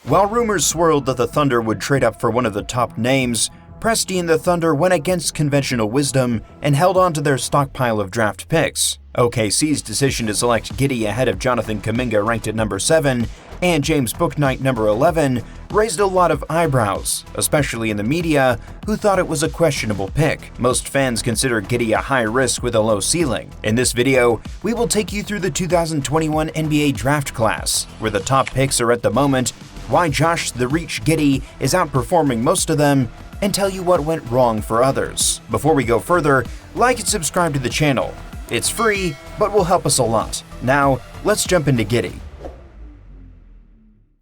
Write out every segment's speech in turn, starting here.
While rumors swirled that the Thunder would trade up for one of the top names, Presti and the Thunder went against conventional wisdom and held on to their stockpile of draft picks. OKC's decision to select Giddey ahead of Jonathan Kuminga ranked at number 7 and James Bouknight number 11 raised a lot of eyebrows, especially in the media, who thought it was a questionable pick. Most fans consider Giddey a high risk with a low ceiling. In this video, we will take you through the 2021 NBA draft class, where the top picks are at the moment, why Josh "The Reach" Giddey is outperforming most of them, and tell you what went wrong for others. Before we go further, like and subscribe to the channel. It's free, but will help us a lot. Now, let's jump into Giddey.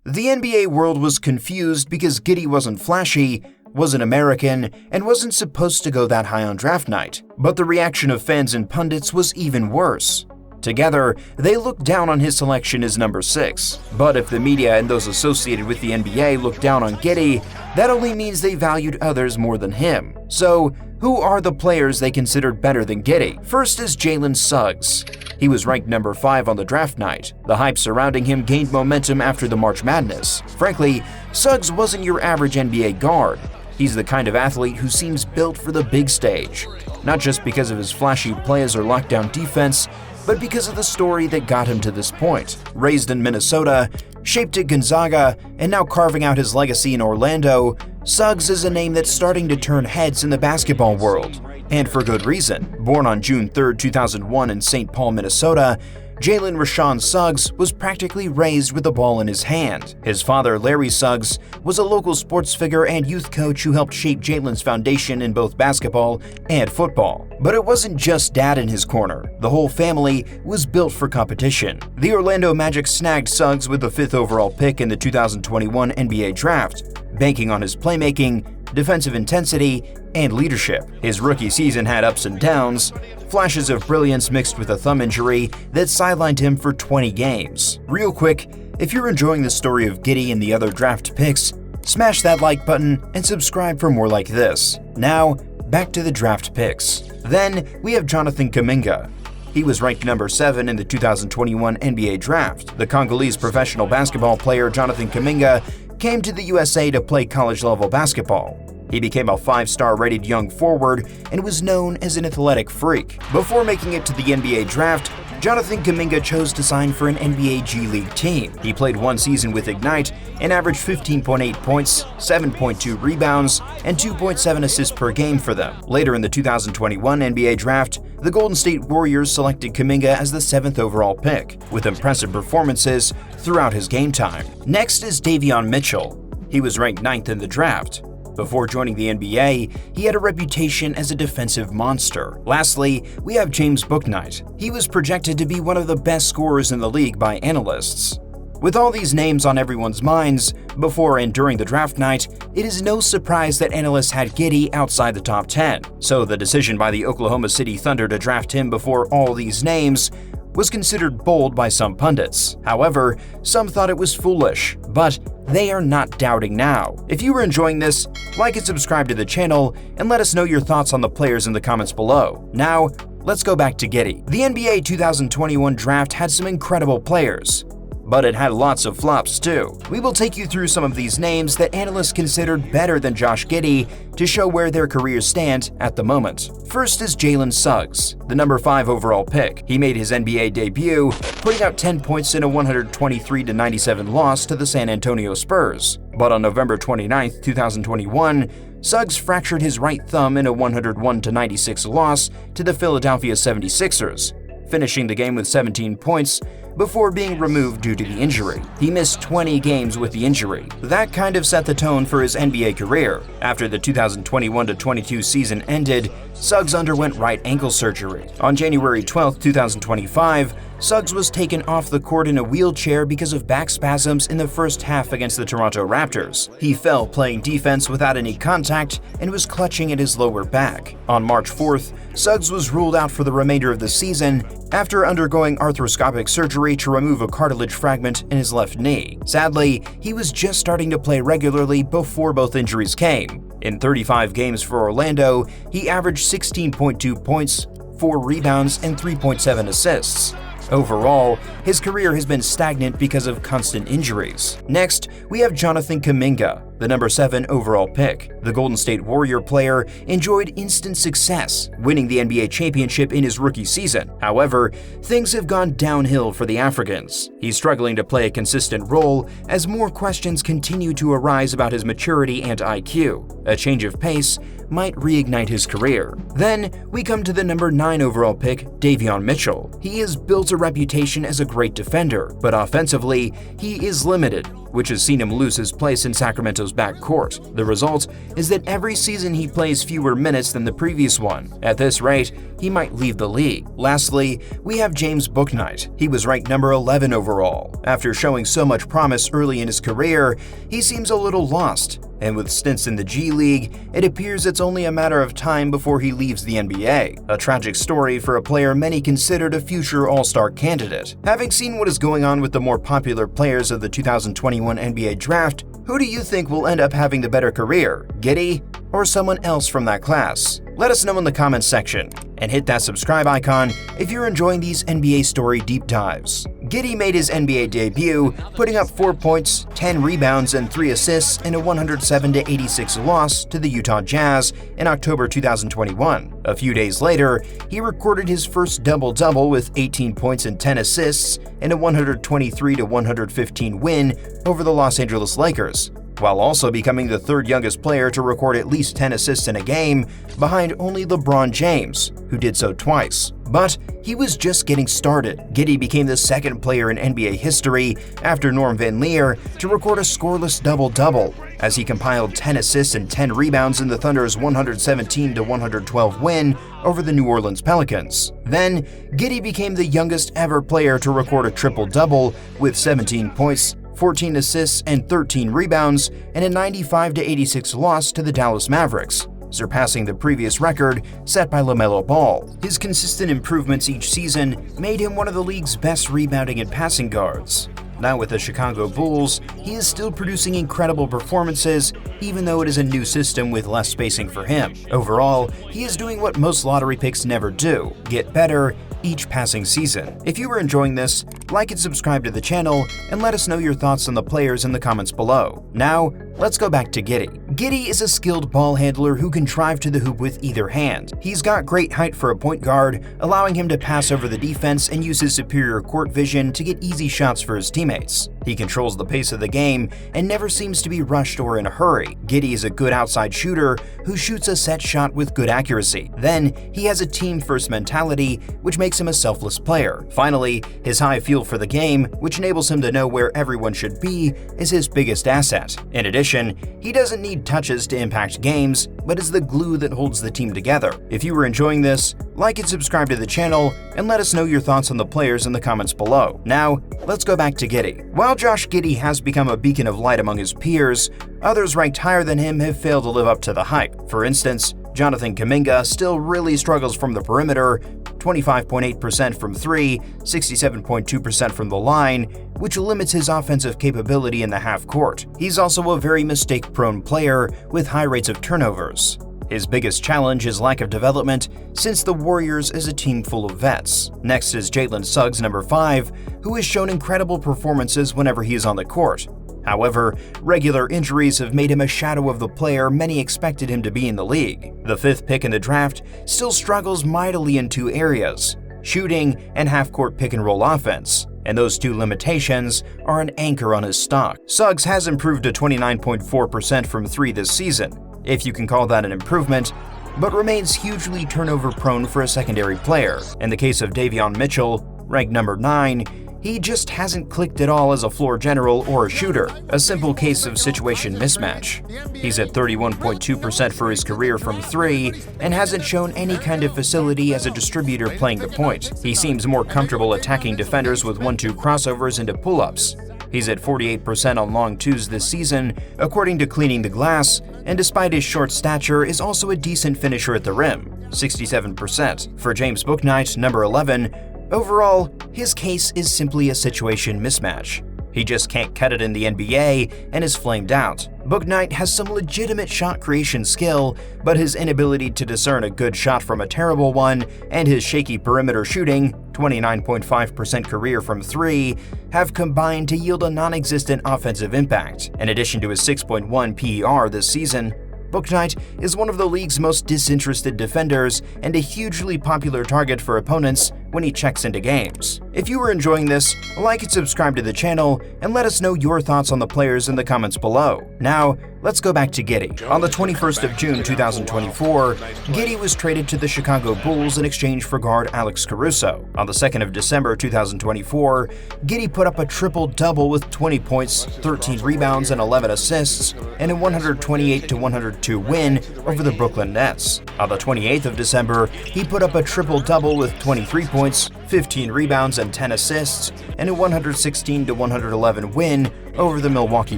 The NBA world was confused because Giddey wasn't flashy, wasn't American, and wasn't supposed to go that high on draft night. But the reaction of fans and pundits was even worse. Together, they looked down on his selection as number 6. But if the media and those associated with the NBA looked down on Giddey, that only means they valued others more than him. So, who are the players they considered better than Giddey? First is Jalen Suggs. He was ranked number 5 on the draft night. The hype surrounding him gained momentum after the March Madness. Frankly, Suggs wasn't your average NBA guard. He's the kind of athlete who seems built for the big stage, not just because of his flashy plays or lockdown defense, but because of the story that got him to this point. Raised in Minnesota, shaped at Gonzaga, and now carving out his legacy in Orlando, Suggs is a name that's starting to turn heads in the basketball world. And for good reason. Born on June 3, 2001 in St. Paul, Minnesota, Jalen Rashawn Suggs was practically raised with the ball in his hand. His father, Larry Suggs, was a local sports figure and youth coach who helped shape Jalen's foundation in both basketball and football. But it wasn't just dad in his corner. The whole family was built for competition. The Orlando Magic snagged Suggs with the 5th overall pick in the 2021 NBA draft, banking on his playmaking, defensive intensity, and leadership. His rookie season had ups and downs, flashes of brilliance mixed with a thumb injury that sidelined him for 20 games. Real quick, if you're enjoying the story of Giddey and the other draft picks, smash that like button and subscribe for more like this. Now, back to the draft picks. Then, we have Jonathan Kuminga. He was ranked number 7 in the 2021 NBA draft. The Congolese professional basketball player Jonathan Kuminga came to the USA to play college-level basketball. He became a 5-star rated young forward and was known as an athletic freak. Before making it to the NBA draft, Jonathan Kuminga chose to sign for an NBA G League team. He played 1 season with Ignite and averaged 15.8 points, 7.2 rebounds, and 2.7 assists per game for them. Later in the 2021 NBA draft, the Golden State Warriors selected Kuminga as the 7th overall pick, with impressive performances throughout his game time. Next is Davion Mitchell. He was ranked 9th in the draft. Before joining the NBA, he had a reputation as a defensive monster. Lastly, we have James Bouknight. He was projected to be one of the best scorers in the league by analysts. With all these names on everyone's minds, before and during the draft night, it is no surprise that analysts had Giddey outside the top 10. So the decision by the Oklahoma City Thunder to draft him before all these names was considered bold by some pundits. However, some thought it was foolish, but they are not doubting now. If you were enjoying this, like and subscribe to the channel, and let us know your thoughts on the players in the comments below. Now, let's go back to Giddey. The NBA 2021 draft had some incredible players, but it had lots of flops too. We will take you through some of these names that analysts considered better than Josh Giddey to show where their careers stand at the moment. First is Jalen Suggs, the number 5 overall pick. He made his NBA debut, putting out 10 points in a 123-97 loss to the San Antonio Spurs. But on November 29, 2021, Suggs fractured his right thumb in a 101-96 loss to the Philadelphia 76ers, finishing the game with 17 points before being removed due to the injury. He missed 20 games with the injury. That kind of set the tone for his NBA career. After the 2021-22 season ended, Suggs underwent right ankle surgery. On January 12, 2025, Suggs was taken off the court in a wheelchair because of back spasms in the first half against the Toronto Raptors. He fell playing defense without any contact and was clutching at his lower back. On March 4th, Suggs was ruled out for the remainder of the season after undergoing arthroscopic surgery to remove a cartilage fragment in his left knee. Sadly, he was just starting to play regularly before both injuries came. In 35 games for Orlando, he averaged 16.2 points, 4 rebounds, and 3.7 assists. Overall, his career has been stagnant because of constant injuries. Next, we have Jonathan Kuminga, the number 7 overall pick. The Golden State Warrior player enjoyed instant success, winning the NBA championship in his rookie season. However, things have gone downhill for the Africans. He's struggling to play a consistent role as more questions continue to arise about his maturity and IQ. A change of pace might reignite his career. Then, we come to the number 9 overall pick, Davion Mitchell. He has built a reputation as a great defender, but offensively, he is limited, which has seen him lose his place in Sacramento's backcourt. The result is that every season he plays fewer minutes than the previous one. At this rate, he might leave the league. Lastly, we have James Bouknight. He was ranked number 11 overall. After showing so much promise early in his career, he seems a little lost. And with stints in the G League, it appears it's only a matter of time before he leaves the NBA. A tragic story for a player many considered a future All-Star candidate. Having seen what is going on with the more popular players of the 2021 NBA Draft, who do you think will end up having the better career, Giddey or someone else from that class? Let us know in the comments section, and hit that subscribe icon if you're enjoying these NBA story deep dives. Giddey made his NBA debut, putting up 4 points, 10 rebounds, and 3 assists in a 107-86 loss to the Utah Jazz in October 2021. A few days later, he recorded his first double-double with 18 points and 10 assists in a 123-115 win over the Los Angeles Lakers, while also becoming the 3rd youngest player to record at least 10 assists in a game, behind only LeBron James, who did so twice. But he was just getting started. Giddey became the 2nd player in NBA history, after Norm Van Leer, to record a scoreless double-double, as he compiled 10 assists and 10 rebounds in the Thunder's 117-112 win over the New Orleans Pelicans. Then, Giddey became the youngest ever player to record a triple-double with 17 points, 14 assists, and 13 rebounds in a 95-86 loss to the Dallas Mavericks, surpassing the previous record set by LaMelo Ball. His consistent improvements each season made him one of the league's best rebounding and passing guards. Now with the Chicago Bulls, he is still producing incredible performances, even though it is a new system with less spacing for him. Overall, he is doing what most lottery picks never do: get better each passing season. If you are enjoying this, like and subscribe to the channel, and let us know your thoughts on the players in the comments below. Now, let's go back to Giddey. Giddey is a skilled ball handler who can drive to the hoop with either hand. He's got great height for a point guard, allowing him to pass over the defense and use his superior court vision to get easy shots for his teammates. He controls the pace of the game and never seems to be rushed or in a hurry. Giddey is a good outside shooter who shoots a set shot with good accuracy. Then, he has a team-first mentality, which makes him a selfless player. Finally, his high feel for the game, which enables him to know where everyone should be, is his biggest asset. In addition, he doesn't need touches to impact games, but is the glue that holds the team together. If you were enjoying this, like and subscribe to the channel, and let us know your thoughts on the players in the comments below. Now, let's go back to Giddey. While Josh Giddey has become a beacon of light among his peers, others ranked higher than him have failed to live up to the hype. For instance, Jonathan Kuminga still really struggles from the perimeter, 25.8% from 3, 67.2% from the line, which limits his offensive capability in the half court. He's also a very mistake-prone player with high rates of turnovers. His biggest challenge is lack of development, since the Warriors is a team full of vets. Next is Jalen Suggs, number 5, who has shown incredible performances whenever he is on the court. However, regular injuries have made him a shadow of the player many expected him to be in the league. The 5th pick in the draft still struggles mightily in 2 areas: shooting and half-court pick-and-roll offense, and those 2 limitations are an anchor on his stock. Suggs has improved to 29.4% from 3 this season, if you can call that an improvement, but remains hugely turnover-prone for a secondary player. In the case of Davion Mitchell, ranked number 9, he just hasn't clicked at all as a floor general or a shooter, a simple case of situation mismatch. He's at 31.2% for his career from 3 and hasn't shown any kind of facility as a distributor playing the point. He seems more comfortable attacking defenders with 1-2 crossovers into pull-ups. He's at 48% on long twos this season, according to Cleaning the Glass, and despite his short stature is also a decent finisher at the rim, 67%. For James Bouknight, number 11, overall, his case is simply a situation mismatch. He just can't cut it in the NBA and is flamed out. Bouknight has some legitimate shot creation skill, but his inability to discern a good shot from a terrible one and his shaky perimeter shooting 29.5% career from 3, have combined to yield a non-existent offensive impact. In addition to his 6.1 PER this season, Bouknight is one of the league's most disinterested defenders and a hugely popular target for opponents when he checks into games. If you are enjoying this, like and subscribe to the channel and let us know your thoughts on the players in the comments below. Now, let's go back to Giddey. On the 21st of June 2024, Giddey was traded to the Chicago Bulls in exchange for guard Alex Caruso. On the 2nd of December 2024, Giddey put up a triple-double with 20 points, 13 rebounds, and 11 assists in a 128-102 win over the Brooklyn Nets. On the 28th of December, he put up a triple-double with 23 points, 15 rebounds, and 10 assists in a 116-111 win over the Milwaukee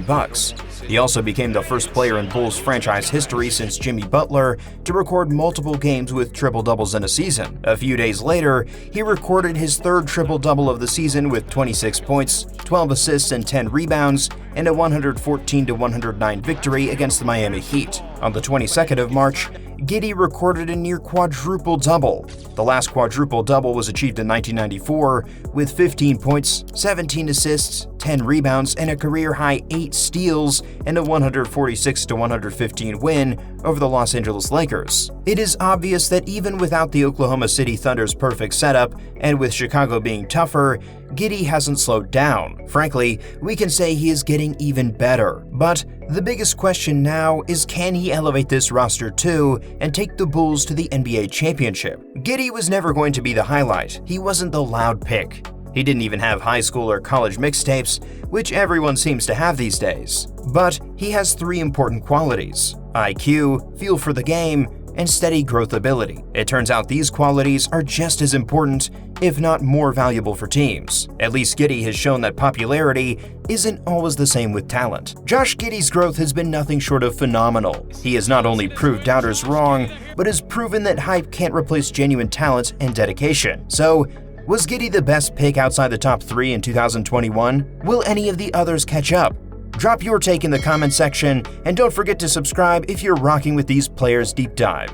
Bucks. He also became the first player in Bulls franchise history since Jimmy Butler to record multiple games with triple-doubles in a season. A few days later, he recorded his third triple-double of the season with 26 points, 12 assists, and 10 rebounds in a 114-109 victory against the Miami Heat. On the 22nd of March, Giddey recorded a near quadruple-double. The last quadruple-double was achieved in 1994 with 15 points, 17 assists, 10 rebounds, and a career-high 8 steals in a 146-115 win over the Los Angeles Lakers. It is obvious that even without the Oklahoma City Thunder's perfect setup, and with Chicago being tougher, Giddey hasn't slowed down. Frankly, we can say he is getting even better. But the biggest question now is, can he elevate this roster too and take the Bulls to the NBA championship? Giddey was never going to be the highlight. He wasn't the loud pick. He didn't even have high school or college mixtapes, which everyone seems to have these days. But he has 3 important qualities: IQ, feel for the game, and steady growth ability. It turns out these qualities are just as important, if not more valuable for teams. At least Giddey has shown that popularity isn't always the same with talent. Josh Giddey's growth has been nothing short of phenomenal. He has not only proved doubters wrong, but has proven that hype can't replace genuine talent and dedication. So, was Giddey the best pick outside the top 3 in 2021? Will any of the others catch up? Drop your take in the comment section, and don't forget to subscribe if you're rocking with these players' deep dives.